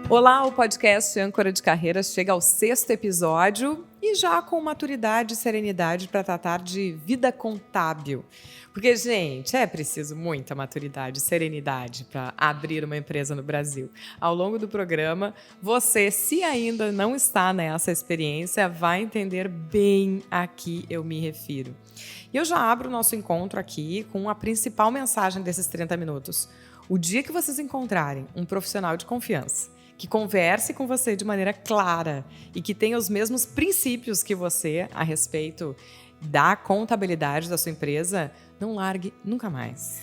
Olá, o podcast Âncora de Carreira chega ao 6º episódio e já com maturidade e serenidade para tratar de vida contábil. Porque, gente, é preciso muita maturidade e serenidade para abrir uma empresa no Brasil. Ao longo do programa, você, se ainda não está nessa experiência, vai entender bem a que eu me refiro. E eu já abro o nosso encontro aqui com a principal mensagem desses 30 minutos. O dia que vocês encontrarem um profissional de confiança, que converse com você de maneira clara e que tenha os mesmos princípios que você a respeito da contabilidade da sua empresa, não largue nunca mais.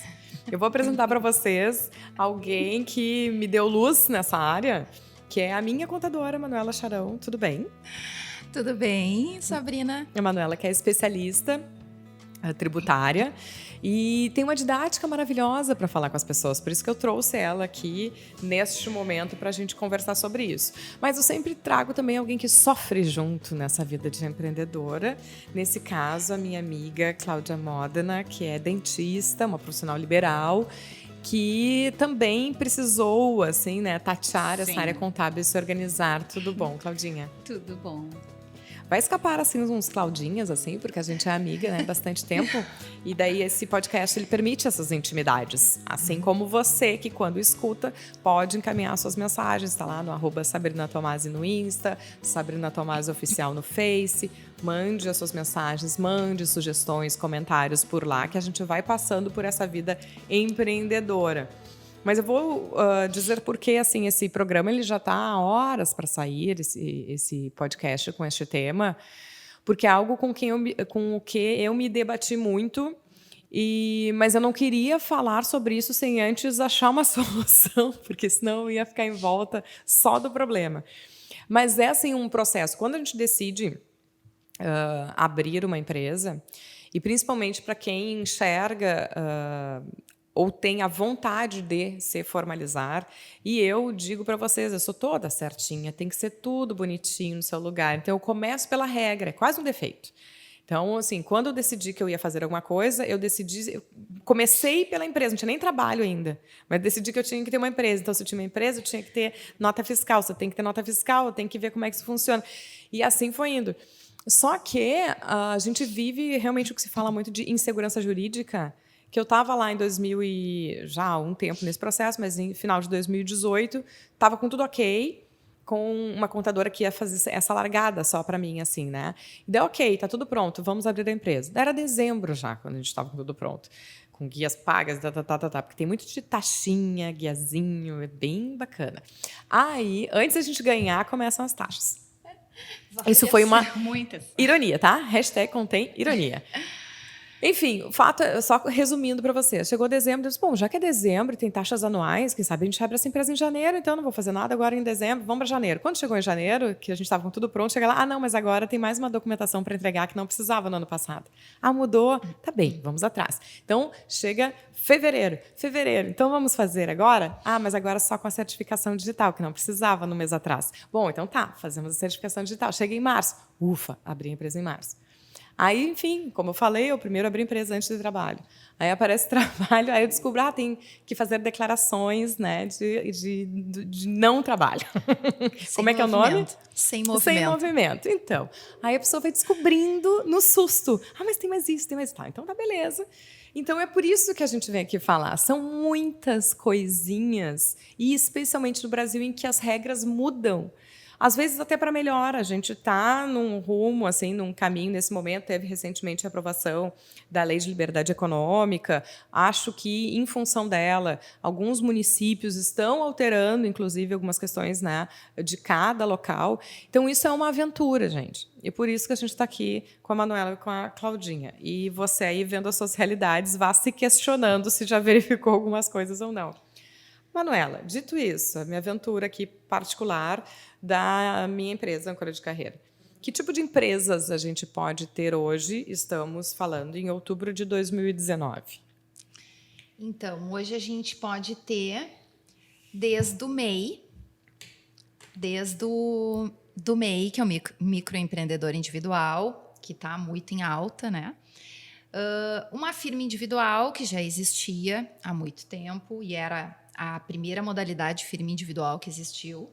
Eu vou apresentar para vocês alguém que me deu luz nessa área, que é a minha contadora, Manuela Charão. Tudo bem? Tudo bem, Sabrina? A Manuela, que é especialista tributária e tem uma didática maravilhosa para falar com as pessoas, por isso que eu trouxe ela aqui neste momento para a gente conversar sobre isso. Mas eu sempre trago também alguém que sofre junto nessa vida de empreendedora, nesse caso a minha amiga Cláudia Modena, que é dentista, uma profissional liberal, que também precisou, assim, né, tatear essa área contábil e se organizar. Tudo bom, Claudinha? Tudo bom. Vai escapar, assim, uns Claudinhas, assim, porque a gente é amiga, né, bastante tempo. E daí esse podcast, ele permite essas intimidades. Assim como você, que quando escuta, pode encaminhar suas mensagens. Tá lá no @SabrinaTomasi no Insta, Sabrina Tomasi Oficial no Face. Mande as suas mensagens, mande sugestões, comentários por lá, que a gente vai passando por essa vida empreendedora. Mas eu vou dizer porque assim, esse programa ele já está há horas para sair, esse podcast com este tema, porque é algo com o que eu me debati muito, mas eu não queria falar sobre isso sem antes achar uma solução, porque senão eu ia ficar em volta só do problema. Mas é assim um processo. Quando a gente decide abrir uma empresa, e principalmente para quem enxerga ou tem a vontade de se formalizar. E eu digo para vocês, eu sou toda certinha, tem que ser tudo bonitinho no seu lugar. Então, eu começo pela regra, é quase um defeito. Então, assim, quando eu decidi que eu ia fazer alguma coisa, eu comecei pela empresa, não tinha nem trabalho ainda, mas decidi que eu tinha que ter uma empresa. Então, se eu tinha uma empresa, eu tinha que ter nota fiscal. Se eu tenho que ter nota fiscal, eu tenho que ver como é que isso funciona. E assim foi indo. Só que a gente vive realmente o que se fala muito de insegurança jurídica, que eu estava lá em 2000 e já há um tempo nesse processo, mas em final de 2018, estava com tudo ok, com uma contadora que ia fazer essa largada só para mim, assim, né? E daí, ok, tá tudo pronto, vamos abrir a empresa. Era dezembro já, quando a gente estava com tudo pronto, com guias pagas, porque tem muito de taxinha, guiazinho, é bem bacana. Aí, antes da gente ganhar, começam as taxas. Isso foi uma ironia, tá? Hashtag contém ironia. Enfim, o fato é, só resumindo para vocês, chegou dezembro, eu disse, bom, já que é dezembro e tem taxas anuais, quem sabe a gente abre essa empresa em janeiro, então não vou fazer nada agora em dezembro, vamos para janeiro. Quando chegou em janeiro, que a gente estava com tudo pronto, chega lá, não, mas agora tem mais uma documentação para entregar que não precisava no ano passado. Mudou? Tá bem, vamos atrás. Então, chega fevereiro, então vamos fazer agora? Mas agora só com a certificação digital, que não precisava no mês atrás. Bom, então tá, fazemos a certificação digital. Chega em março, ufa, abri a empresa em março. Aí, enfim, como eu falei, eu primeiro abri empresa antes de trabalho. Aí aparece trabalho, aí eu descubro, tem que fazer declarações, né, de não trabalho. Como é que é o nome? Sem movimento. Sem movimento. Então, aí a pessoa vai descobrindo no susto. Mas tem mais isso, tem mais tal. Então, tá, beleza. Então, é por isso que a gente vem aqui falar. São muitas coisinhas, e especialmente no Brasil, em que as regras mudam. Às vezes até para melhor, a gente está num rumo, assim, num caminho nesse momento. Teve recentemente a aprovação da Lei de Liberdade Econômica. Acho que, em função dela, alguns municípios estão alterando, inclusive, algumas questões, né, de cada local. Então, isso é uma aventura, gente. E por isso que a gente está aqui com a Manuela e com a Claudinha. E você aí, vendo as suas realidades, vá se questionando se já verificou algumas coisas ou não. Manuela, dito isso, a minha aventura aqui particular da minha empresa Âncora de Carreira. Que tipo de empresas a gente pode ter hoje? Estamos falando em outubro de 2019. Então, hoje a gente pode ter desde o MEI, do MEI, que é o microempreendedor individual, que está muito em alta, né? Uma firma individual que já existia há muito tempo e era a primeira modalidade de firma individual que existiu.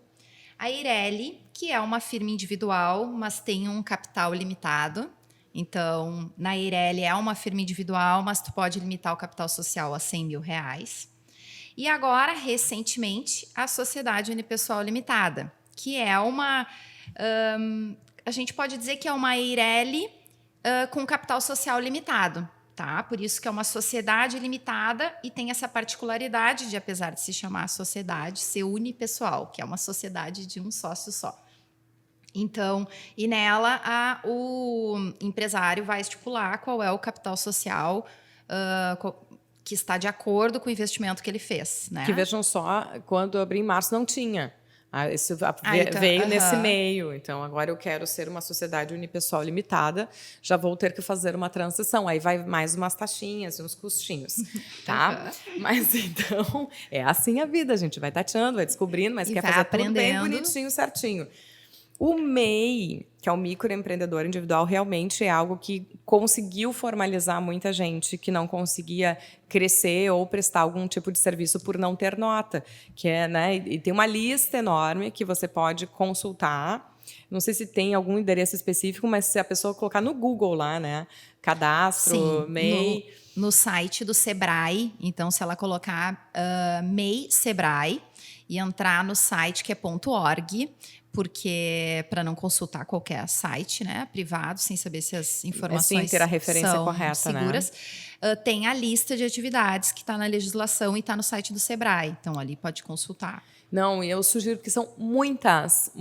A Eireli, que é uma firma individual, mas tem um capital limitado. Então, na Eireli é uma firma individual, mas tu pode limitar o capital social a R$100 mil. E agora, recentemente, a Sociedade Unipessoal Limitada, que é uma... a gente pode dizer que é uma Eireli com capital social limitado. Tá? Por isso que é uma sociedade limitada e tem essa particularidade de, apesar de se chamar sociedade, ser unipessoal, que é uma sociedade de um sócio só. Então, e nela o empresário vai estipular qual é o capital social que está de acordo com o investimento que ele fez. Né? Que vejam só, quando eu abri em março não tinha. Isso veio nesse meio. Então, agora eu quero ser uma sociedade unipessoal limitada, já vou ter que fazer uma transição. Aí vai mais umas taxinhas, uns custinhos, tá? Mas, então, é assim a vida. A gente vai tateando, vai descobrindo, mas quer fazer tudo bem bonitinho, certinho. O MEI, que é o microempreendedor individual, realmente é algo que conseguiu formalizar muita gente que não conseguia crescer ou prestar algum tipo de serviço por não ter nota, que é, né? E tem uma lista enorme que você pode consultar. Não sei se tem algum endereço específico, mas se a pessoa colocar no Google lá, né? Cadastro, sim, MEI. No site do Sebrae, então se ela colocar MEI Sebrae e entrar no site que é .org, porque para não consultar qualquer site, né, privado, sem saber se as informações ter a referência são correta, seguras, né? Tem a lista de atividades que está na legislação e está no site do Sebrae. Então, ali pode consultar. Não, e eu sugiro que são muitas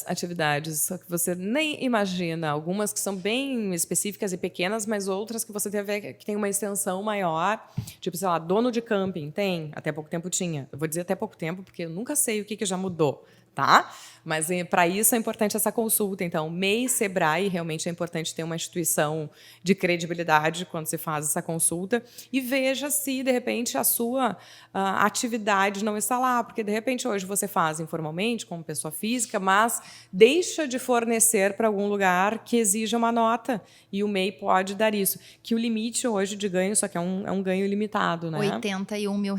atividades, só que você nem imagina. Algumas que são bem específicas e pequenas, mas outras que você tem que tem uma extensão maior. Tipo, sei lá, dono de camping, tem. Até pouco tempo tinha. Eu vou dizer até pouco tempo, porque eu nunca sei o que já mudou. Tá? Mas para isso é importante essa consulta. Então, MEI, Sebrae, realmente é importante ter uma instituição de credibilidade quando se faz essa consulta e veja se, de repente, a sua atividade não está lá, porque, de repente, hoje você faz informalmente, como pessoa física, mas deixa de fornecer para algum lugar que exija uma nota e o MEI pode dar isso. Que o limite hoje de ganho, só que é um ganho limitado, né? R$81 mil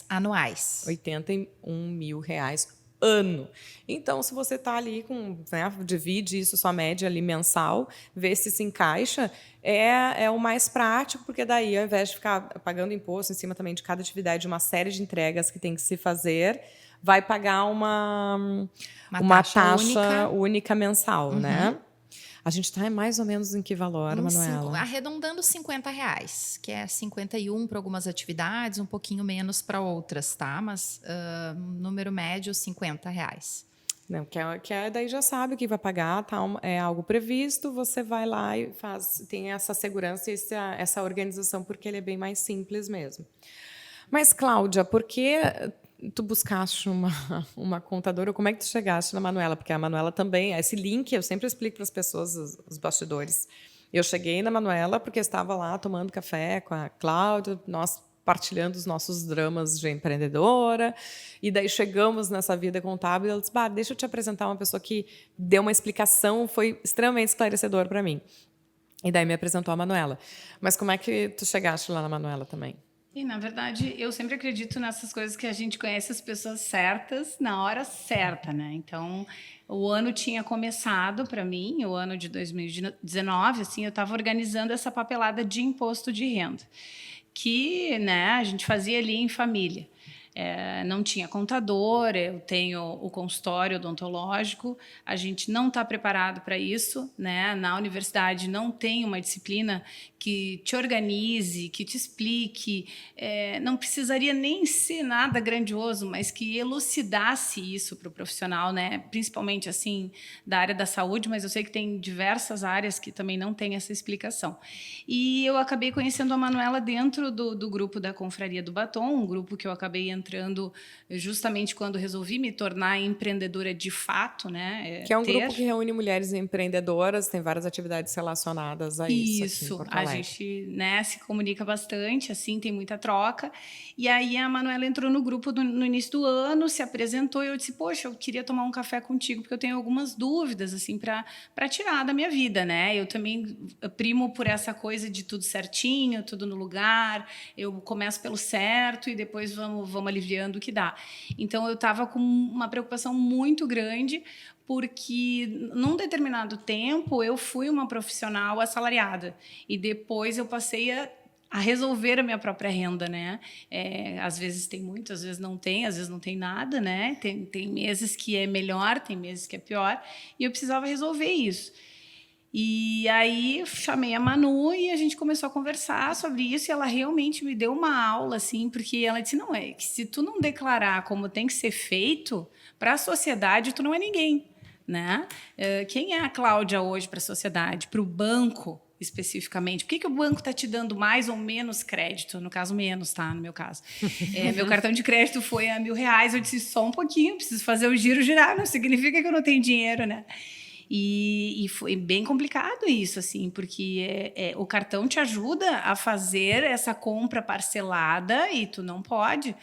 anuais. R$81 mil ano. Então, se você está ali né, divide isso, sua média ali mensal, vê se encaixa, é o mais prático, porque daí, ao invés de ficar pagando imposto em cima também de cada atividade, uma série de entregas que tem que se fazer, vai pagar uma taxa única mensal, né? A gente está mais ou menos em que valor, Manuela? Arredondando R$50, que é 51 para algumas atividades, um pouquinho menos para outras, tá? Mas número médio, R$50. Não, daí já sabe o que vai pagar, tá? É algo previsto, você vai lá e tem essa segurança e essa organização, porque ele é bem mais simples mesmo. Mas, Cláudia, por que tu buscaste uma contadora? Como é que tu chegaste na Manuela? Porque a Manuela também... Esse link, eu sempre explico para as pessoas, os bastidores. Eu cheguei na Manuela porque estava lá tomando café com a Cláudia, nós partilhando os nossos dramas de empreendedora, e daí chegamos nessa vida contábil, e ela disse, deixa eu te apresentar uma pessoa que deu uma explicação, foi extremamente esclarecedor para mim. E daí me apresentou a Manuela. Mas como é que tu chegaste lá na Manuela também? E, na verdade, eu sempre acredito nessas coisas que a gente conhece as pessoas certas na hora certa, né? Então, o ano tinha começado para mim, o ano de 2019, assim, eu estava organizando essa papelada de imposto de renda, que, né, a gente fazia ali em família. Não tinha contador, eu tenho o consultório odontológico, a gente não está preparado para isso, né? Na universidade não tem uma disciplina que te organize, que te explique, não precisaria nem ser nada grandioso, mas que elucidasse isso para o profissional, né? Principalmente assim da área da saúde, mas eu sei que tem diversas áreas que também não tem essa explicação. E eu acabei conhecendo a Manuela dentro do grupo da Confraria do Batom, um grupo que eu acabei entrando justamente quando resolvi me tornar empreendedora de fato, né? Que é um grupo que reúne mulheres empreendedoras, tem várias atividades relacionadas a isso. A gente, né, se comunica bastante, assim, tem muita troca. E aí a Manuela entrou no grupo no início do ano, se apresentou e eu disse, poxa, eu queria tomar um café contigo porque eu tenho algumas dúvidas assim para tirar da minha vida, né? Eu também primo por essa coisa de tudo certinho, tudo no lugar. Eu começo pelo certo e depois vamos aliviando o que dá. Então, eu estava com uma preocupação muito grande, porque num determinado tempo eu fui uma profissional assalariada e depois eu passei a resolver a minha própria renda, né? Às vezes tem muito, às vezes não tem nada, né? Tem meses que é melhor, tem meses que é pior, e eu precisava resolver isso. E aí chamei a Manu e a gente começou a conversar sobre isso, e ela realmente me deu uma aula, assim, porque ela disse, não, é que se tu não declarar como tem que ser feito, para a sociedade tu não é ninguém, né? Quem é a Cláudia hoje para a sociedade, para o banco especificamente? Por que o banco está te dando mais ou menos crédito? No caso, menos, tá? No meu caso. Meu cartão de crédito foi a R$1.000, eu disse, só um pouquinho, preciso fazer o giro girar, não significa que eu não tenho dinheiro, né? E foi bem complicado isso, assim, porque o cartão te ajuda a fazer essa compra parcelada e tu não pode.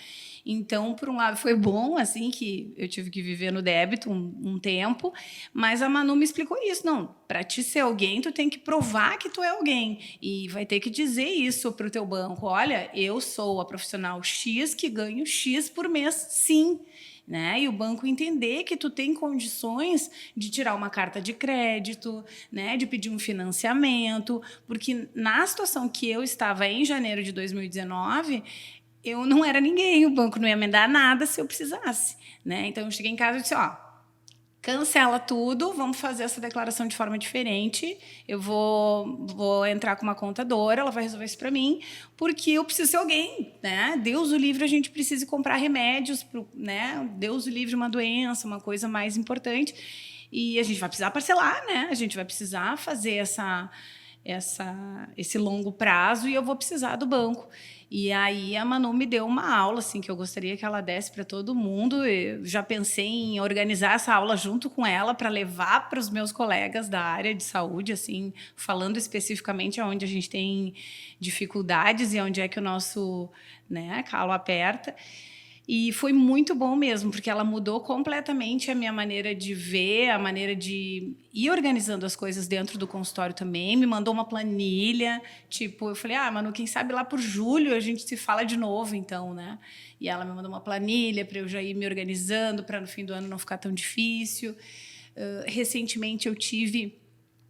Então, por um lado, foi bom, assim, que eu tive que viver no débito um tempo, mas a Manu me explicou isso. Não, para te ser alguém, tu tem que provar que tu é alguém e vai ter que dizer isso para o teu banco. Olha, eu sou a profissional X que ganho X por mês, sim. Né? E o banco entender que tu tem condições de tirar uma carta de crédito, né? De pedir um financiamento, porque na situação que eu estava em janeiro de 2019, eu não era ninguém, o banco não ia me dar nada se eu precisasse, né? Então eu cheguei em casa e disse, cancela tudo, vamos fazer essa declaração de forma diferente, eu vou entrar com uma contadora, ela vai resolver isso para mim, porque eu preciso ser alguém, né? Deus o livre, a gente precisa comprar remédios, né? Deus o livre, uma doença, uma coisa mais importante, e a gente vai precisar parcelar, né? A gente vai precisar fazer esse longo prazo e eu vou precisar do banco. E aí a Manu me deu uma aula, assim, que eu gostaria que ela desse para todo mundo. Eu já pensei em organizar essa aula junto com ela para levar para os meus colegas da área de saúde, assim, falando especificamente onde a gente tem dificuldades e onde é que o nosso, né, calo aperta. E foi muito bom mesmo, porque ela mudou completamente a minha maneira de ver, a maneira de ir organizando as coisas dentro do consultório também. Me mandou uma planilha, tipo, eu falei, Manu, quem sabe lá por julho a gente se fala de novo, então, né? E ela me mandou uma planilha para eu já ir me organizando, para no fim do ano não ficar tão difícil. Recentemente eu tive...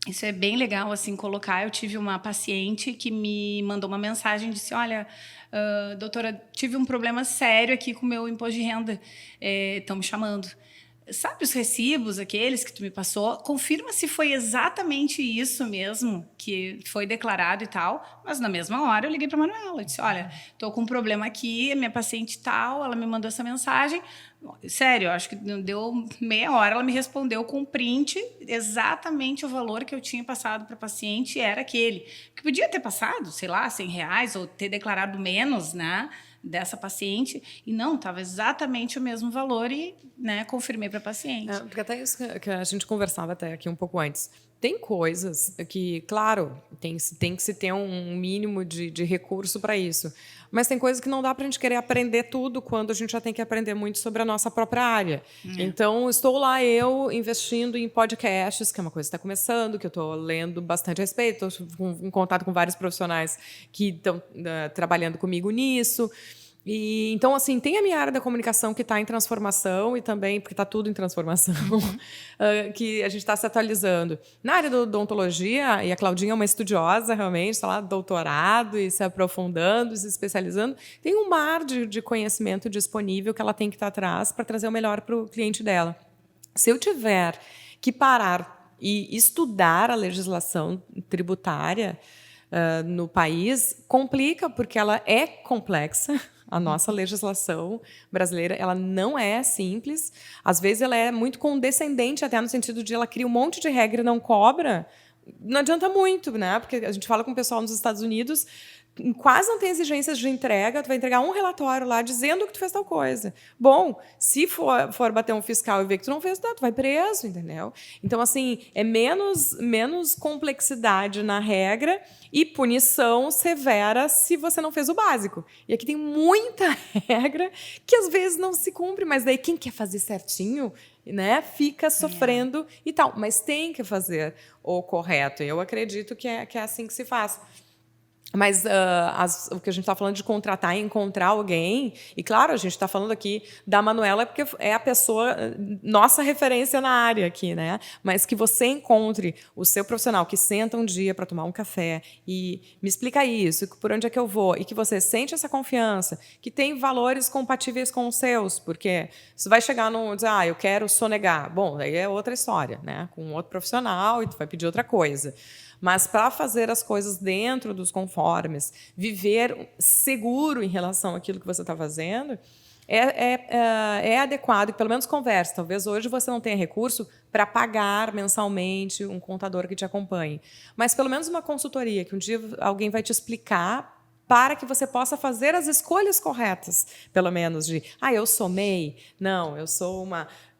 Isso é bem legal, assim, colocar. Eu tive uma paciente que me mandou uma mensagem e disse, olha, doutora, tive um problema sério aqui com o meu imposto de renda. Estão me chamando. Sabe os recibos, aqueles que tu me passou? Confirma se foi exatamente isso mesmo que foi declarado e tal. Mas, na mesma hora, eu liguei para a Manuela. Eu disse, olha, estou com um problema aqui, minha paciente tal, ela me mandou essa mensagem. Sério, acho que deu meia hora, ela me respondeu com um print, exatamente o valor que eu tinha passado para a paciente era aquele. Que podia ter passado, sei lá, R$100 ou ter declarado menos, né? Dessa paciente, e não, estava exatamente o mesmo valor e, né, confirmei para a paciente. Porque até isso que a gente conversava até aqui um pouco antes. Tem coisas que, claro, tem que se ter um mínimo de recurso para isso, mas tem coisas que não dá para a gente querer aprender tudo quando a gente já tem que aprender muito sobre a nossa própria área. Então, estou lá eu investindo em podcasts, que é uma coisa que está começando, que eu estou lendo bastante a respeito, estou em contato com vários profissionais que estão trabalhando comigo nisso. E, então, assim, tem a minha área da comunicação que está em transformação e também, porque está tudo em transformação, que a gente está se atualizando. Na área da odontologia, e a Claudinha é uma estudiosa, realmente, está lá doutorado e se aprofundando, se especializando, tem um mar de conhecimento disponível que ela tem que estar atrás para trazer o melhor para o cliente dela. Se eu tiver que parar e estudar a legislação tributária no país, complica, porque ela é complexa. A nossa legislação brasileira, ela não é simples. Às vezes, ela é muito condescendente, até no sentido de ela cria um monte de regra e não cobra. Não adianta muito, né? Porque a gente fala com o pessoal nos Estados Unidos, quase não tem exigências de entrega, tu vai entregar um relatório lá dizendo que tu fez tal coisa. Bom, se for bater um fiscal e ver que tu não fez, tu vai preso, entendeu? Então, assim, é menos complexidade na regra e punição severa se você não fez o básico. E aqui tem muita regra que às vezes não se cumpre, mas daí quem quer fazer certinho, né, fica sofrendo e tal. Mas tem que fazer o correto. Eu acredito que é assim que se faz. Mas o que a gente está falando de contratar e encontrar alguém, e claro, a gente está falando aqui da Manuela porque é a pessoa, nossa referência na área aqui, né? Mas que você encontre o seu profissional que senta um dia para tomar um café e me explica isso, por onde é que eu vou, e que você sente essa confiança, que tem valores compatíveis com os seus, porque você vai chegar no dizer, eu quero sonegar. Bom, aí é outra história, né? Com outro profissional e tu vai pedir outra coisa. Mas para fazer as coisas dentro dos conformes, viver seguro em relação àquilo que você está fazendo, é adequado e pelo menos converse. Talvez hoje você não tenha recurso para pagar mensalmente um contador que te acompanhe, mas pelo menos uma consultoria que um dia alguém vai te explicar para que você possa fazer as escolhas corretas, pelo menos de, eu sou MEI, não, eu sou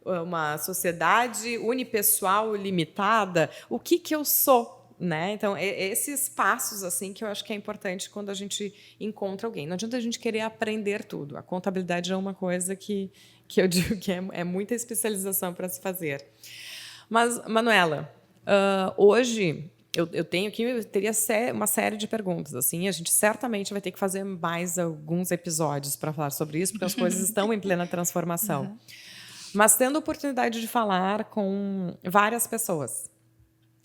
uma sociedade unipessoal limitada, o que eu sou? Né? Então, esses passos assim que eu acho que é importante quando a gente encontra alguém. Não adianta a gente querer aprender tudo. A contabilidade é uma coisa que eu digo que é muita especialização para se fazer. Mas, Manuela, hoje eu tenho aqui, eu teria uma série de perguntas. Assim, a gente certamente vai ter que fazer mais alguns episódios para falar sobre isso, porque as coisas estão em plena transformação. Uhum. Mas tendo a oportunidade de falar com várias pessoas,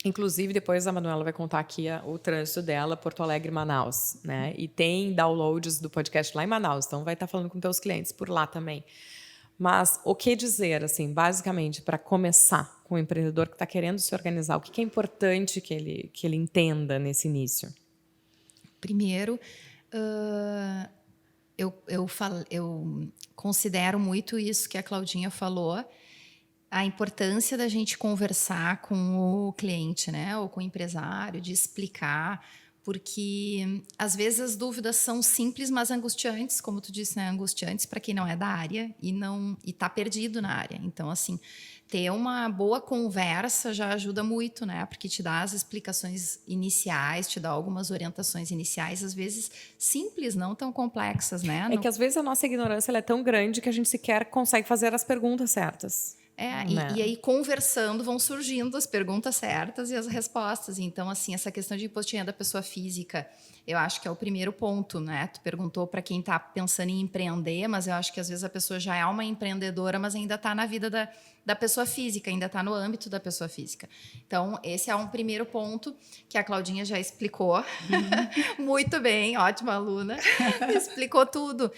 inclusive, depois a Manuela vai contar aqui o trânsito dela, Porto Alegre, Manaus, né? E tem downloads do podcast lá em Manaus, então vai estar falando com teus clientes por lá também. Mas o que dizer, assim, basicamente, para começar com o empreendedor que está querendo se organizar? O que é importante que ele entenda nesse início? Primeiro, eu considero muito isso que a Claudinha falou, a importância da gente conversar com o cliente, né, ou com o empresário, de explicar, porque às vezes as dúvidas são simples, mas angustiantes, como tu disse, né, angustiantes para quem não é da área e está perdido na área. Então, assim, ter uma boa conversa já ajuda muito, né, porque te dá as explicações iniciais, te dá algumas orientações iniciais, às vezes simples, não tão complexas, né? É que às vezes a nossa ignorância ela é tão grande que a gente sequer consegue fazer as perguntas certas. E aí, conversando, vão surgindo as perguntas certas e as respostas. Então, assim, essa questão de imposto de renda da pessoa física, eu acho que é o primeiro ponto, né? Tu perguntou para quem está pensando em empreender, mas eu acho que às vezes a pessoa já é uma empreendedora, mas ainda está na vida da pessoa física, ainda está no âmbito da pessoa física. Então, esse é um primeiro ponto que a Claudinha já explicou muito bem, ótima aluna, explicou tudo.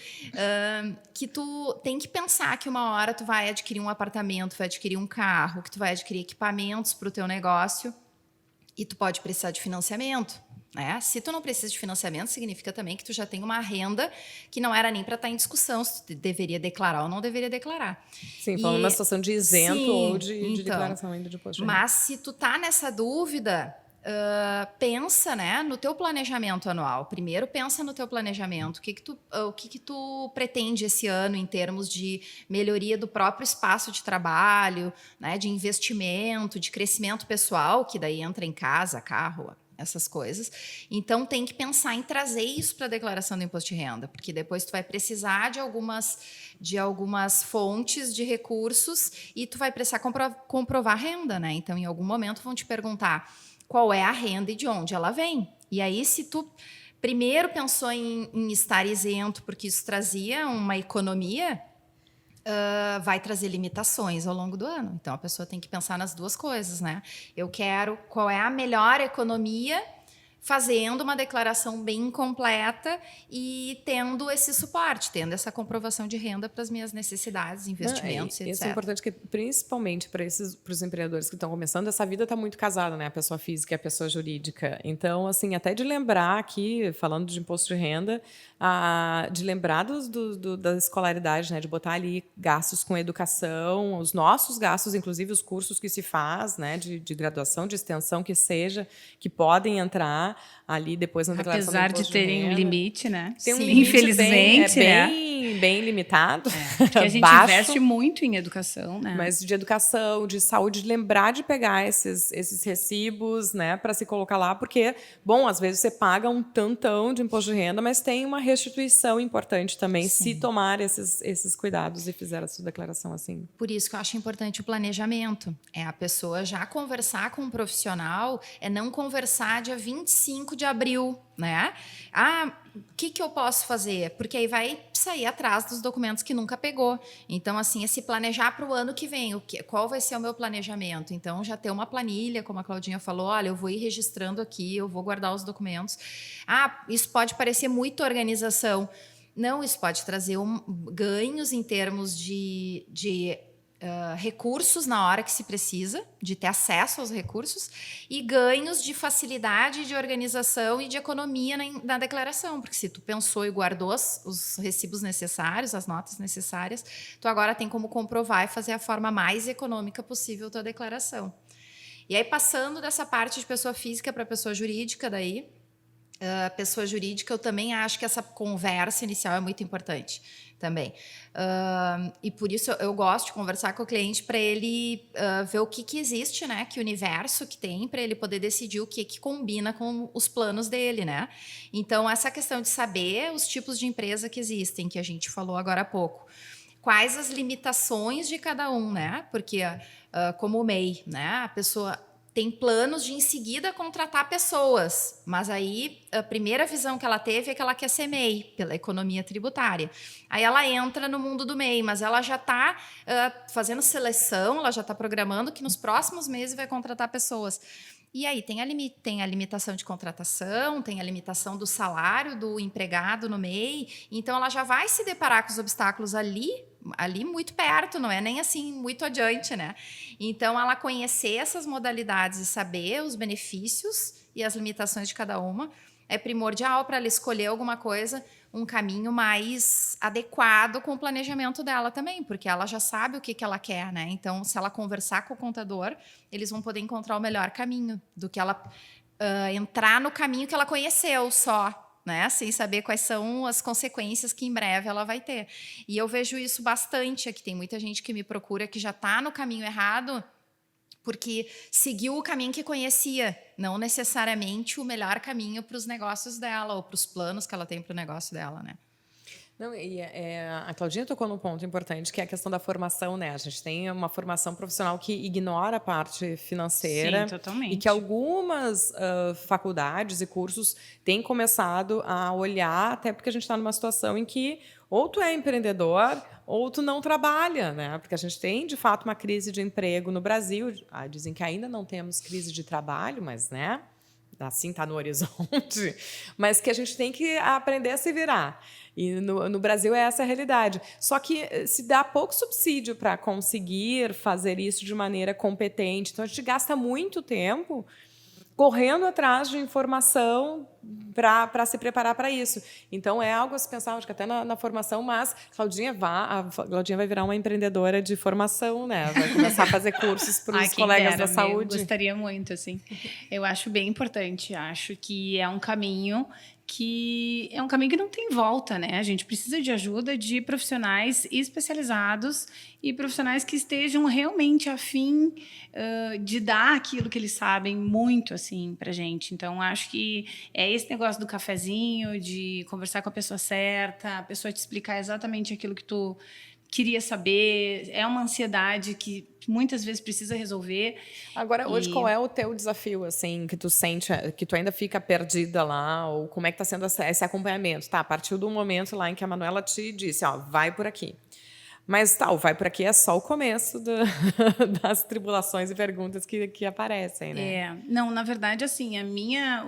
Que tu tem que pensar que uma hora tu vai adquirir um apartamento, vai adquirir um carro, que tu vai adquirir equipamentos para o teu negócio e tu pode precisar de financiamento. Né? Se tu não precisa de financiamento, significa também que tu já tem uma renda que não era nem para estar em discussão se tu deveria declarar ou não deveria declarar. Sim, falando numa situação de isento ou de declaração ainda de imposto de renda. Mas se tu tá nessa dúvida, pensa, né, no teu planejamento anual. Primeiro pensa no teu planejamento. O que tu pretende esse ano em termos de melhoria do próprio espaço de trabalho, né, de investimento, de crescimento pessoal, que daí entra em casa, carro, essas coisas. Então, tem que pensar em trazer isso para a declaração do imposto de renda, porque depois tu vai precisar de algumas fontes de recursos e tu vai precisar comprovar renda, né? Então, em algum momento vão te perguntar qual é a renda e de onde ela vem. E aí, se tu primeiro pensou em estar isento, porque isso trazia uma economia, vai trazer limitações ao longo do ano. Então, a pessoa tem que pensar nas duas coisas, né? Eu quero qual é a melhor economia, fazendo uma declaração bem completa e tendo esse suporte, tendo essa comprovação de renda para as minhas necessidades, investimentos, etc. Isso é importante, que, principalmente para os empreendedores que estão começando, essa vida está muito casada, né? A pessoa física e a pessoa jurídica. Então, assim, até de lembrar aqui, falando de imposto de renda, de lembrar da escolaridade, né? De botar ali gastos com educação, os nossos gastos, inclusive os cursos que se faz, né? De graduação, de extensão, que seja, que podem entrar ali depois na declaração do imposto de renda. Apesar de terem um limite, né? Tem um limite, infelizmente, bem limitado. Porque a gente investe muito em educação, né? Mas de educação, de saúde, de lembrar de pegar esses recibos, né, para se colocar lá, porque, bom, às vezes você paga um tantão de imposto de renda, mas tem uma restituição importante também, se tomar esses cuidados e fizer a sua declaração assim. Por isso que eu acho importante o planejamento. É a pessoa já conversar com um profissional, é não conversar dia 25 de abril, né? O que eu posso fazer? Porque aí vai sair atrás dos documentos que nunca pegou. Então, assim, é se planejar para o ano que vem. Qual vai ser o meu planejamento? Então, já ter uma planilha, como a Claudinha falou, olha, eu vou ir registrando aqui, eu vou guardar os documentos. Isso pode parecer muita organização. Não, isso pode trazer ganhos em termos de recursos na hora que se precisa, de ter acesso aos recursos, e ganhos de facilidade de organização e de economia na declaração, porque se tu pensou e guardou os recibos necessários, as notas necessárias, tu agora tem como comprovar e fazer a forma mais econômica possível a tua declaração. E aí, passando dessa parte de pessoa física para pessoa jurídica, daí, pessoa jurídica, eu também acho que essa conversa inicial é muito importante também. E por isso eu gosto de conversar com o cliente para ele ver o que existe, né? Que universo que tem, para ele poder decidir o que combina com os planos dele, né? Então, essa questão de saber os tipos de empresa que existem, que a gente falou agora há pouco. Quais as limitações de cada um, né? Porque, como o MEI, né? A pessoa tem planos de, em seguida, contratar pessoas. Mas aí, a primeira visão que ela teve é que ela quer ser MEI, pela economia tributária. Aí ela entra no mundo do MEI, mas ela já está fazendo seleção, ela já está programando que nos próximos meses vai contratar pessoas. E aí tem a limitação de contratação, tem a limitação do salário do empregado no MEI. Então, ela já vai se deparar com os obstáculos ali muito perto, não é nem assim muito adiante, né? Então, ela conhecer essas modalidades e saber os benefícios e as limitações de cada uma é primordial para ela escolher alguma coisa, um caminho mais adequado com o planejamento dela também, porque ela já sabe o que ela quer, né? Então, se ela conversar com o contador, eles vão poder encontrar o melhor caminho do que ela entrar no caminho que ela conheceu só, né? Sem saber quais são as consequências que em breve ela vai ter. E eu vejo isso bastante aqui. Tem muita gente que me procura que já está no caminho errado porque seguiu o caminho que conhecia, não necessariamente o melhor caminho para os negócios dela ou para os planos que ela tem para o negócio dela, né? Não, a Claudinha tocou num ponto importante, que é a questão da formação, né? A gente tem uma formação profissional que ignora a parte financeira. Sim, totalmente. E que algumas faculdades e cursos têm começado a olhar, até porque a gente está numa situação em que ou tu é empreendedor ou tu não trabalha, né? Porque a gente tem, de fato, uma crise de emprego no Brasil. Dizem que ainda não temos crise de trabalho, mas, né? Assim está no horizonte, mas que a gente tem que aprender a se virar. E no Brasil essa é a realidade. Só que se dá pouco subsídio para conseguir fazer isso de maneira competente. Então, a gente gasta muito tempo correndo atrás de informação para se preparar para isso. Então, é algo a se pensar, acho que até na formação, mas a Claudinha vai virar uma empreendedora de formação, né? Vai começar a fazer cursos para os colegas da saúde. Eu gostaria muito, assim. Eu acho bem importante. Acho que é um caminho que não tem volta, né? A gente precisa de ajuda de profissionais especializados e profissionais que estejam realmente a fim de dar aquilo que eles sabem muito, assim, pra gente. Então, acho que é esse negócio do cafezinho, de conversar com a pessoa certa, a pessoa te explicar exatamente aquilo que tu queria saber. É uma ansiedade que muitas vezes precisa resolver. Agora, hoje, qual é o teu desafio, assim, que tu sente, que tu ainda fica perdida lá, ou como é que está sendo esse acompanhamento? Tá, a partir do momento lá em que a Manuela te disse, ó, vai por aqui. Mas o vai por aqui é só o começo das tribulações e perguntas que aparecem, né? Não, na verdade, assim,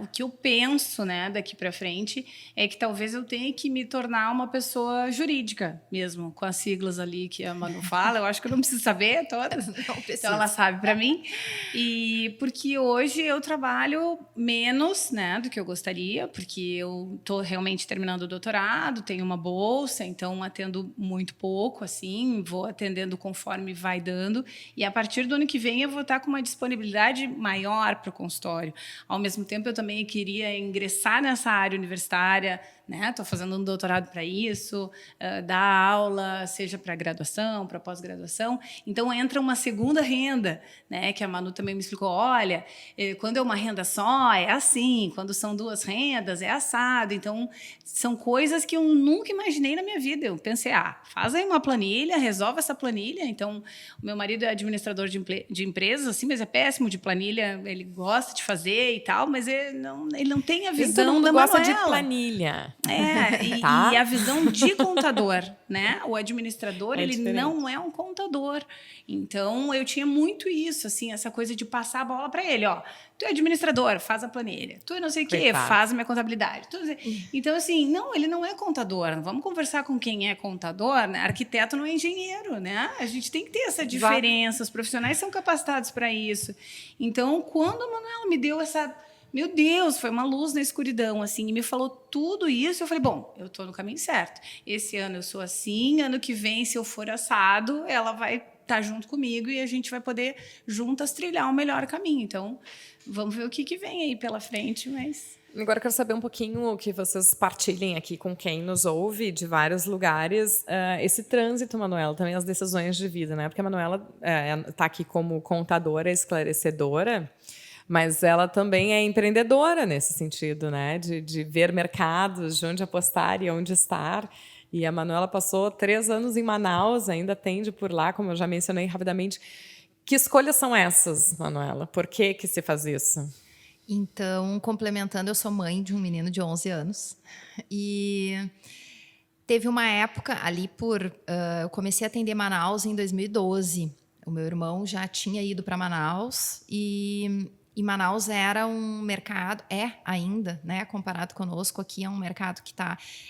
o que eu penso, né, daqui para frente é que talvez eu tenha que me tornar uma pessoa jurídica mesmo, com as siglas ali que a Manu fala. Eu acho que eu não preciso saber todas, então ela sabe para mim. E porque hoje eu trabalho menos, né, do que eu gostaria, porque eu estou realmente terminando o doutorado, tenho uma bolsa, então atendo muito pouco, assim. Vou atendendo conforme vai dando, e a partir do ano que vem eu vou estar com uma disponibilidade maior para o consultório. Ao mesmo tempo, eu também queria ingressar nessa área universitária, né? Estou fazendo um doutorado para isso, dar aula, seja para graduação, para pós-graduação. Então, entra uma segunda renda, né? Que a Manu também me explicou, olha, quando é uma renda só, é assim, quando são duas rendas, é assado. Então, são coisas que eu nunca imaginei na minha vida. Eu pensei, faz aí uma planilha, planilha, resolve essa planilha. Então, o meu marido é administrador de empresas, assim, mas é péssimo de planilha, ele gosta de fazer e tal, mas ele não tem a visão todo mundo da gosta Manuela. de planilha. Tá? E a visão de contador, né? O administrador, ele diferente. não é um contador. Então, eu tinha muito isso, assim, essa coisa de passar a bola para ele, ó. Tu é administrador, faz a planilha. Tu é não sei o quê, faz a minha contabilidade. Então, assim, não, ele não é contador. Vamos conversar com quem é contador, né? Arquiteto não é engenheiro, né? A gente tem que ter essa diferença. Os profissionais são capacitados para isso. Então, quando a Manuela me deu essa... Meu Deus, foi uma luz na escuridão, assim, e me falou tudo isso. Eu falei, bom, eu estou no caminho certo. Esse ano eu sou assim, ano que vem, se eu for assado, ela vai estar junto comigo e a gente vai poder juntas trilhar um melhor caminho. Então, vamos ver o que vem aí pela frente, mas... Agora eu quero saber um pouquinho o que vocês partilhem aqui com quem nos ouve de vários lugares. Esse trânsito, Manuela, também as decisões de vida, né? Porque a Manuela está aqui como contadora esclarecedora, mas ela também é empreendedora nesse sentido, né? De ver mercados, de onde apostar e onde estar. E a Manuela passou 3 anos em Manaus, ainda atende por lá, como eu já mencionei rapidamente. Que escolhas são essas, Manuela? Por que se faz isso? Então, complementando, eu sou mãe de um menino de 11 anos. E teve uma época ali eu comecei a atender Manaus em 2012. O meu irmão já tinha ido para Manaus e Manaus era um mercado, ainda, né, comparado conosco, aqui é um mercado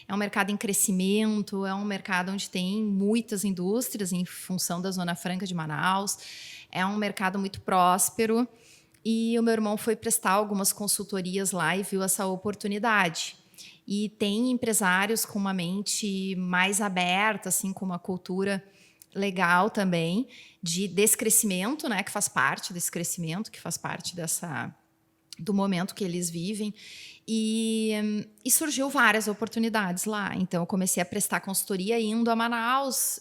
é um mercado em crescimento, é um mercado onde tem muitas indústrias em função da Zona Franca de Manaus, é um mercado muito próspero. E o meu irmão foi prestar algumas consultorias lá e viu essa oportunidade. E tem empresários com uma mente mais aberta, assim, com uma cultura legal também, desse crescimento, né, que faz parte desse crescimento, que faz parte do momento que eles vivem. E surgiu várias oportunidades lá. Então, eu comecei a prestar consultoria indo a Manaus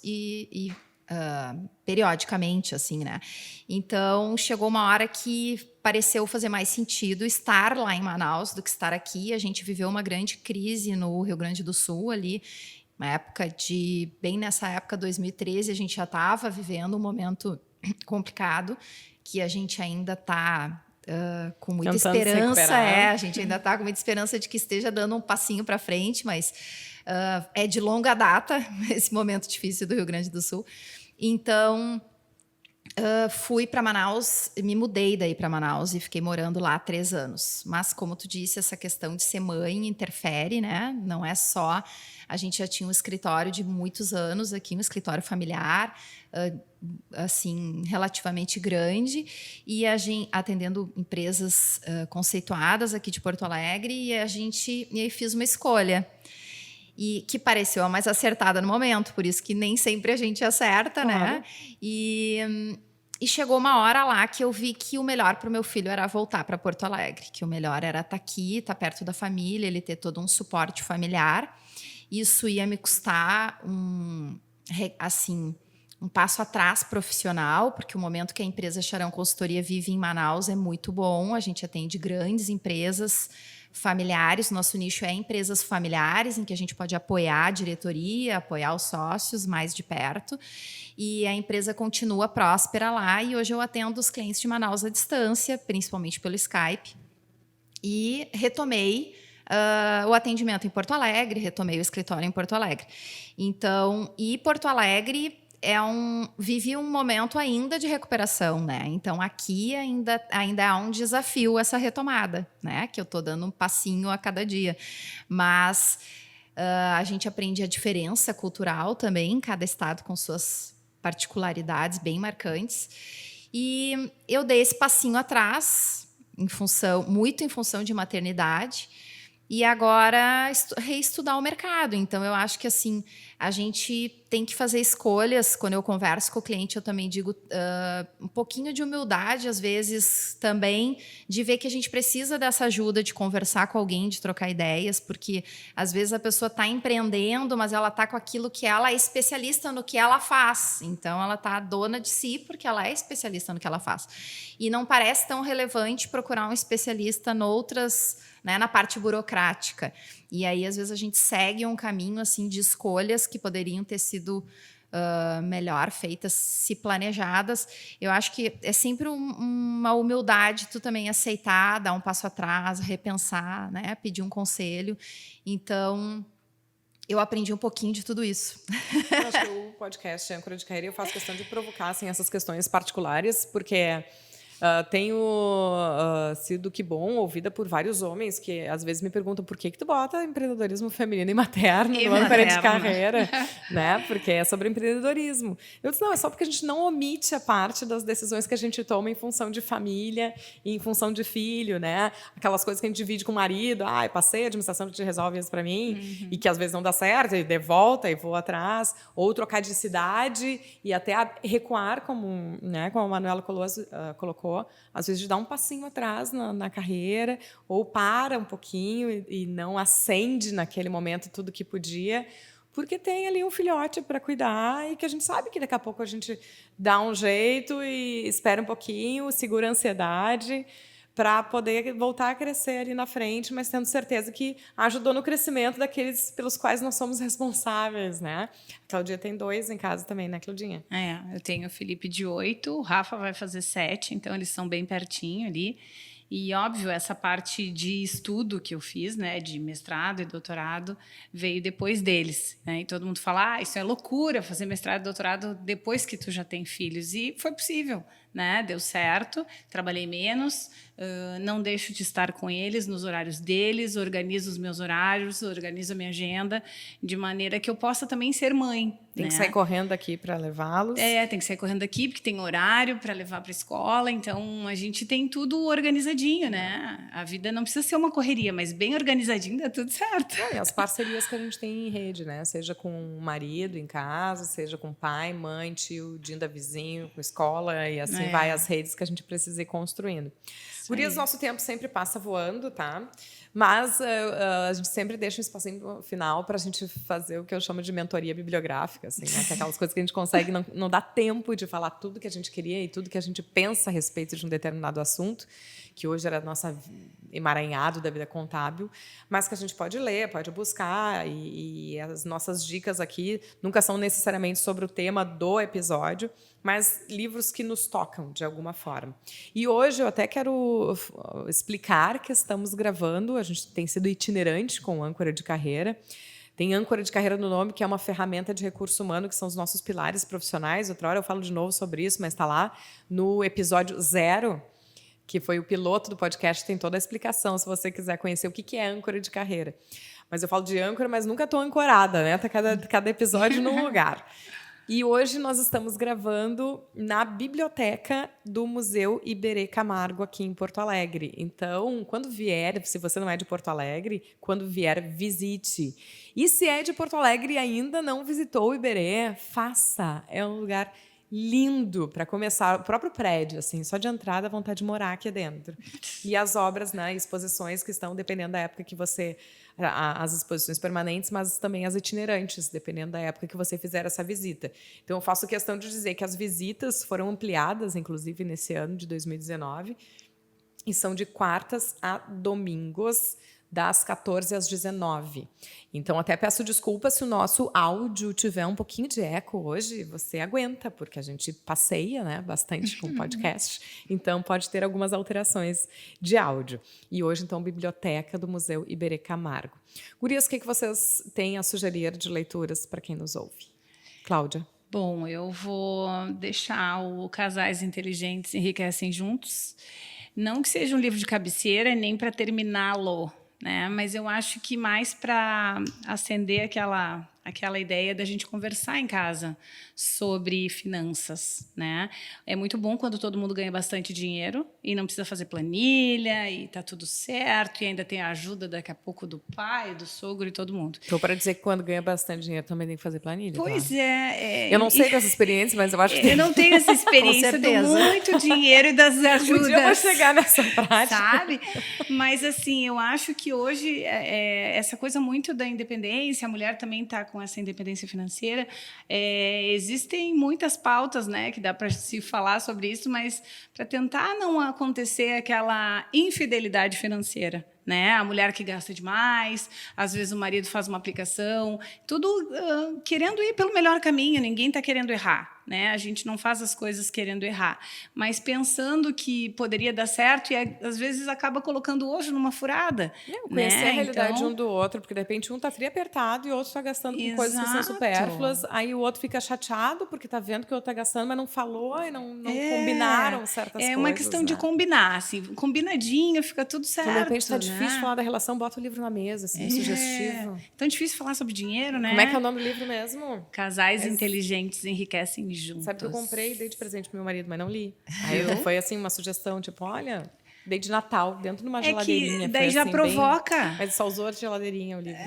periodicamente, assim, né? Então, chegou uma hora que pareceu fazer mais sentido estar lá em Manaus do que estar aqui. A gente viveu uma grande crise no Rio Grande do Sul ali, bem nessa época, 2013, a gente já estava vivendo um momento complicado, que a gente ainda está com muita esperança, a gente ainda está com muita esperança de que esteja dando um passinho para frente, mas é de longa data esse momento difícil do Rio Grande do Sul. Então, fui para Manaus, me mudei daí para Manaus e fiquei morando lá 3 anos. Mas, como tu disse, essa questão de ser mãe interfere, né? Não é só... A gente já tinha um escritório de muitos anos aqui, um escritório familiar, assim, relativamente grande, e a gente atendendo empresas conceituadas aqui de Porto Alegre, e aí fiz uma escolha. E que pareceu a mais acertada no momento, por isso que nem sempre a gente acerta, claro, né? E chegou uma hora lá que eu vi que o melhor para o meu filho era voltar para Porto Alegre, que o melhor era estar aqui, estar perto da família, ele ter todo um suporte familiar. Isso ia me custar um passo atrás profissional, porque o momento que a empresa Charão Consultoria vive em Manaus é muito bom, a gente atende grandes empresas familiares, nosso nicho é empresas familiares, em que a gente pode apoiar a diretoria, apoiar os sócios mais de perto, e a empresa continua próspera lá, e hoje eu atendo os clientes de Manaus à distância, principalmente pelo Skype, e retomei o atendimento em Porto Alegre, retomei o escritório em Porto Alegre. Então, e Porto Alegre vive um momento ainda de recuperação, né? Então, aqui ainda há um desafio essa retomada, né? Que eu estou dando um passinho a cada dia. Mas a gente aprende a diferença cultural também, cada estado com suas particularidades bem marcantes. E eu dei esse passinho atrás, muito em função de maternidade, e agora reestudar o mercado. Então, eu acho que assim, a gente tem que fazer escolhas. Quando eu converso com o cliente, eu também digo um pouquinho de humildade, às vezes, também, de ver que a gente precisa dessa ajuda, de conversar com alguém, de trocar ideias, porque, às vezes, a pessoa está empreendendo, mas ela está com aquilo que ela é especialista no que ela faz. Então, ela está dona de si, porque ela é especialista no que ela faz. E não parece tão relevante procurar um especialista na parte burocrática. E aí, às vezes, a gente segue um caminho assim de escolhas que poderiam ter sido melhor feitas, se planejadas. Eu acho que é sempre uma humildade tu também aceitar, dar um passo atrás, repensar, né? Pedir um conselho. Então, eu aprendi um pouquinho de tudo isso. Eu acho que o podcast Âncora de Carreira, eu faço questão de provocar assim, essas questões particulares, porque tenho sido, que bom, ouvida por vários homens que às vezes me perguntam por que tu bota empreendedorismo feminino e materno no Âncora de Carreira, né? Porque é sobre empreendedorismo. Eu disse, não, é só porque a gente não omite a parte das decisões que a gente toma em função de família e em função de filho, né? Aquelas coisas que a gente divide com o marido, passei, a administração te resolve isso para mim, e que às vezes não dá certo, e de volta e vou atrás, ou trocar de cidade e até recuar, como, né, como a Manuela colocou, às vezes de dar um passinho atrás na carreira, ou para um pouquinho e não acende naquele momento tudo que podia, porque tem ali um filhote para cuidar e que a gente sabe que daqui a pouco a gente dá um jeito e espera um pouquinho, segura a ansiedade para poder voltar a crescer ali na frente, mas tendo certeza que ajudou no crescimento daqueles pelos quais nós somos responsáveis, né? A Claudinha tem 2 em casa também, né, Claudinha? Eu tenho o Felipe de 8, o Rafa vai fazer 7, então eles são bem pertinho ali. E, óbvio, essa parte de estudo que eu fiz, né, de mestrado e doutorado, veio depois deles, né? E todo mundo fala, isso é loucura, fazer mestrado e doutorado depois que tu já tem filhos. E foi possível, né? Deu certo, trabalhei menos, não deixo de estar com eles nos horários deles, organizo os meus horários, organizo a minha agenda, de maneira que eu possa também ser mãe. Tem que sair correndo aqui para levá-los. Tem que sair correndo aqui, porque tem horário para levar para a escola, então a gente tem tudo organizadinho, né? A vida não precisa ser uma correria, mas bem organizadinho dá tudo certo. E as parcerias que a gente tem em rede, né? Seja com o marido em casa, seja com pai, mãe, tio, dinda vizinho, com escola, e assim vai as redes que a gente precisa ir construindo. Gurias, nosso tempo sempre passa voando, tá? Mas a gente sempre deixa um espacinho final para a gente fazer o que eu chamo de mentoria bibliográfica, assim, né? Que é aquelas coisas que a gente consegue, não dá tempo de falar tudo que a gente queria e tudo que a gente pensa a respeito de um determinado assunto, que hoje era nossa emaranhado da vida contábil, mas que a gente pode ler, pode buscar, e as nossas dicas aqui nunca são necessariamente sobre o tema do episódio, mas livros que nos tocam de alguma forma. E hoje eu até quero explicar que estamos gravando, a gente tem sido itinerante com o Âncora de Carreira. Tem Âncora de Carreira no nome, que é uma ferramenta de recurso humano, que são os nossos pilares profissionais. Outra hora eu falo de novo sobre isso, mas está lá no episódio 0, que foi o piloto do podcast, tem toda a explicação, se você quiser conhecer o que é Âncora de Carreira. Mas eu falo de âncora, mas nunca estou ancorada, né? Tá cada episódio num lugar. E hoje nós estamos gravando na biblioteca do Museu Iberê Camargo, aqui em Porto Alegre. Então, quando vier, se você não é de Porto Alegre, quando vier, visite. E se é de Porto Alegre e ainda não visitou o Iberê, faça. É um lugar lindo para começar, o próprio prédio, assim, só de entrada, dá vontade de morar aqui dentro. E as obras, né, exposições que estão, dependendo da época que você... As exposições permanentes, mas também as itinerantes, dependendo da época que você fizer essa visita. Então, eu faço questão de dizer que as visitas foram ampliadas, inclusive, nesse ano de 2019, e são de quartas a domingos, das 14 às 19. Então, até peço desculpas se o nosso áudio tiver um pouquinho de eco hoje, você aguenta, porque a gente passeia, né, bastante com o podcast, então pode ter algumas alterações de áudio. E hoje, então, Biblioteca do Museu Iberê Camargo. Gurias, o que vocês têm a sugerir de leituras para quem nos ouve? Cláudia? Bom, eu vou deixar o Casais Inteligentes Enriquecem Juntos. Não que seja um livro de cabeceira, nem para terminá-lo, né? Mas eu acho que mais para acender aquela ideia da gente conversar em casa sobre finanças, né? É muito bom quando todo mundo ganha bastante dinheiro e não precisa fazer planilha e tá tudo certo e ainda tem a ajuda daqui a pouco do pai, do sogro e todo mundo. Então, para dizer que quando ganha bastante dinheiro também tem que fazer planilha? Pois tá? é. Eu não sei dessa experiência, mas eu acho que... Eu não tenho essa experiência do muito dinheiro e das ajudas. Um dia eu vou chegar nessa prática. Sabe? Mas, assim, eu acho que hoje essa coisa muito da independência, a mulher também está com essa independência financeira. Existem muitas pautas, né, que dá para se falar sobre isso, mas para tentar não acontecer aquela infidelidade financeira, né? A mulher que gasta demais, às vezes o marido faz uma aplicação, tudo querendo ir pelo melhor caminho, ninguém está querendo errar, né? A gente não faz as coisas querendo errar, mas pensando que poderia dar certo e às vezes acaba colocando o ovo numa furada. Conhecer né? a realidade Então, um do outro, porque de repente um tá frio apertado e o outro está gastando com coisas que são Exato. supérfluas, aí o outro fica chateado porque tá vendo que o outro tá gastando, mas não falou e não combinaram certas coisas. É uma questão de combinar, assim, combinadinho, fica tudo certo. De repente tá né? difícil falar da relação, bota o livro na mesa, assim, sugestivo. Tão difícil falar sobre dinheiro, né? Como é que é o nome do livro mesmo? Casais inteligentes enriquecem juntos. Sabe que eu comprei e dei de presente pro meu marido, mas não li. Aí foi assim uma sugestão, tipo, olha, dei de Natal, dentro de uma geladeirinha. Que daí já assim, provoca. Mas só usou de geladeirinha o livro.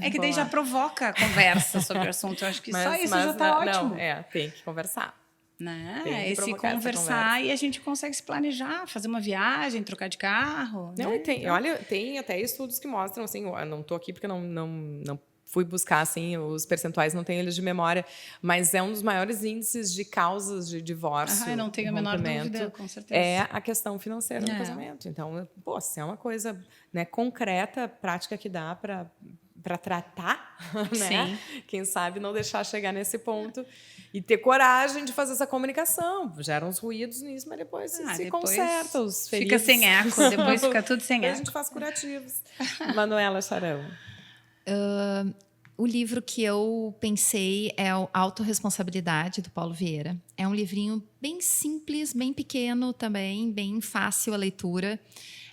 É que daí já provoca a conversa sobre o assunto. Eu acho que só isso já tá ótimo. Não, tem que conversar. Né? Tem que Esse conversar e a gente consegue se planejar, fazer uma viagem, trocar de carro. Não, né? e tem, olha, tem até estudos que mostram, assim, eu não estou aqui porque não fui buscar, assim, os percentuais, não tenho eles de memória, mas é um dos maiores índices de causas de divórcio. Eu não tenho a menor dúvida, com certeza. É a questão financeira do casamento. Então, pô, se é uma coisa, né, concreta, prática que dá para tratar, né? Sim. Quem sabe não deixar chegar nesse ponto e ter coragem de fazer essa comunicação. Geram uns ruídos nisso, mas depois se conserta os feridos. Fica sem eco, depois fica tudo sem eco. A gente faz curativos. Manuela Charão. O livro que eu pensei é o Autorresponsabilidade, do Paulo Vieira. É um livrinho bem simples, bem pequeno também, bem fácil a leitura,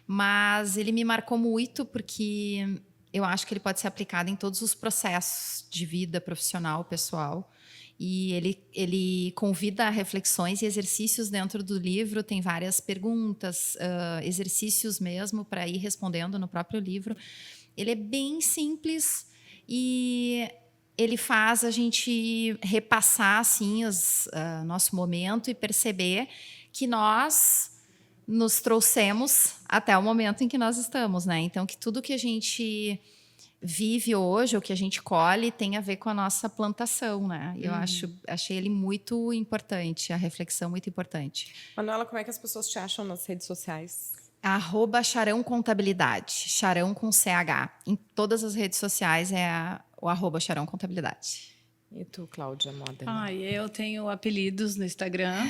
mas ele me marcou muito porque eu acho que ele pode ser aplicado em todos os processos de vida profissional, pessoal. E ele convida a reflexões e exercícios dentro do livro. Tem várias perguntas, exercícios mesmo, para ir respondendo no próprio livro. Ele é bem simples e ele faz a gente repassar assim, nosso momento e perceber que nós nos trouxemos até o momento em que nós estamos, né? Então, que tudo que a gente vive hoje, o que a gente colhe, tem a ver com a nossa plantação, né? Eu achei ele muito importante, a reflexão muito importante. Manuela, como é que as pessoas te acham nas redes sociais? @Charão Contabilidade, Charão com CH. Em todas as redes sociais é o @Charão Contabilidade. E tu, Cláudia Modena? Eu tenho apelidos no Instagram,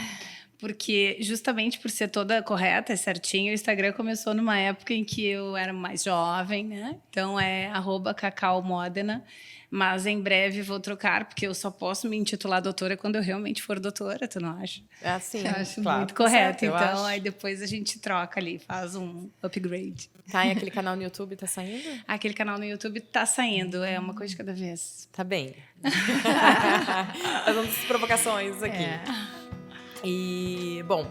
porque justamente por ser toda correta, certinho, o Instagram começou numa época em que eu era mais jovem, né? Então é @CacauModena, mas em breve vou trocar, porque eu só posso me intitular doutora quando eu realmente for doutora, tu não acha? Sim, eu acho claro, muito correto. certo, então, aí depois a gente troca ali, faz um upgrade. Tá, e aquele canal no YouTube tá saindo? Aquele canal no YouTube tá saindo, é uma coisa de cada vez. Tá bem. Fazendo as provocações aqui. E, bom,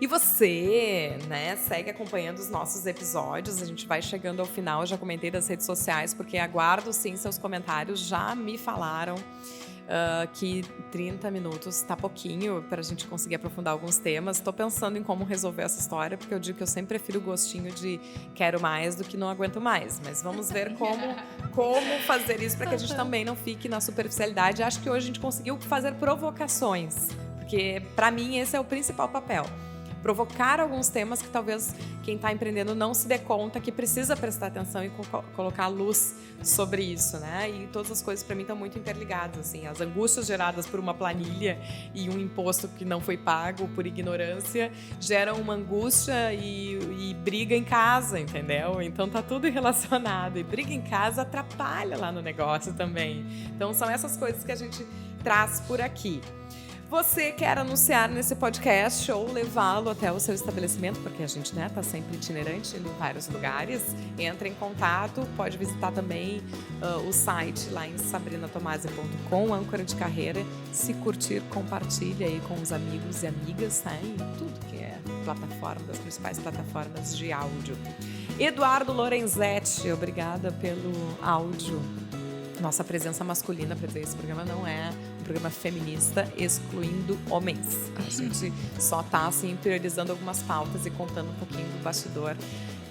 e você, né, segue acompanhando os nossos episódios. A gente vai chegando ao final, eu já comentei das redes sociais, porque aguardo sim seus comentários. Já me falaram que 30 minutos tá pouquinho para a gente conseguir aprofundar alguns temas. Estou pensando em como resolver essa história, porque eu digo que eu sempre prefiro o gostinho de quero mais do que não aguento mais. Mas vamos ver como fazer isso para que a gente também não fique na superficialidade. Acho que hoje a gente conseguiu fazer provocações, porque para mim esse é o principal papel. Provocar alguns temas que talvez quem está empreendendo não se dê conta que precisa prestar atenção e colocar luz sobre isso, né? E todas as coisas para mim estão muito interligadas, assim, as angústias geradas por uma planilha e um imposto que não foi pago por ignorância geram uma angústia e briga em casa, entendeu? Então tá tudo relacionado, e briga em casa atrapalha lá no negócio também. Então são essas coisas que a gente traz por aqui. Você quer anunciar nesse podcast ou levá-lo até o seu estabelecimento, porque a gente, né, tá sempre itinerante em vários lugares, entra em contato, pode visitar também o site lá em sabrinatomasi.com, âncora de carreira. Se curtir, compartilha aí com os amigos e amigas, tá? Em tudo que é plataforma, das principais plataformas de áudio. Eduardo Lorenzetti, obrigada pelo áudio. Nossa presença masculina, para dizer, esse programa não é um programa feminista excluindo homens. A gente só está assim, priorizando algumas pautas e contando um pouquinho do bastidor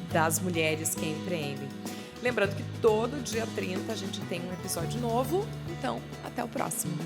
das mulheres que empreendem. Lembrando que todo dia 30 a gente tem um episódio novo, então até o próximo.